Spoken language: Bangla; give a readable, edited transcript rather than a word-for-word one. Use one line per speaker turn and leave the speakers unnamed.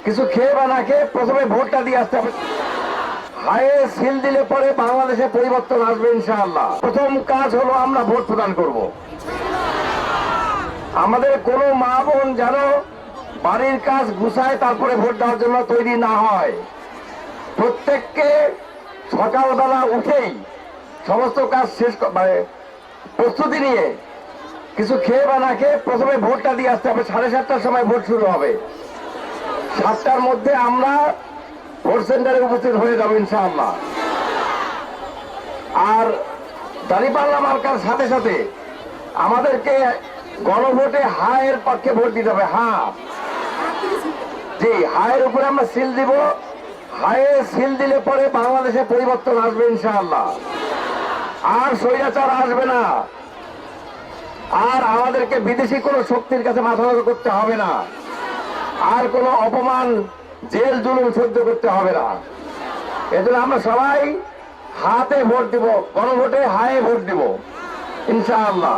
কিছু খেয়ে বা না খেয়ে প্রথমে ভোটটা দিয়ে আসতে হবে। হায়ে সিল দিলে পরে বাংলাদেশে পরিবর্তন আসবে ইনশাআল্লাহ। প্রথম কাজ হলো আমরা ভোট প্রদান করব। আমাদের কোনো মা বোন যেন বাড়ির কাজ গুছায় তারপরে ভোট দেওয়ার জন্য তৈরি না হয়। প্রত্যেককে সকালবেলা উঠেই সমস্ত কাজ শেষ প্রস্তুতি নিয়ে কিছু খেয়ে বা না খেয়ে প্রথমে ভোটটা দিয়ে আসতে হবে। 7:30টার সময় ভোট শুরু হবে। 7টার মধ্যে আমরা ভোট সেন্টারে উপস্থিত হয়ে যাবো ইনশাআল্লাহ। আর দাঁড়িপাল্লা মার্কার সাথে সাথে আমাদেরকে গণভোটে হায়ের পক্ষে ভোট দিতে হবে। জি, হায়ের উপরে আমরা সিল দিব। হায়ে সিল দিলে পরে বাংলাদেশে পরিবর্তন আসবে ইনশাআল্লাহ। আর স্বৈরাচার আসবে না। আর আমাদেরকে বিদেশি কোনো শক্তির কাছে মাথা নত করতে হবে না। আর কোনো অপমান, জেল জুলুম সহ্য করতে হবে না। এজন্য আমরা সবাই হাতে ভোট দিব, গণভোটে হায়ে ভোট দিব ইনশাআল্লাহ।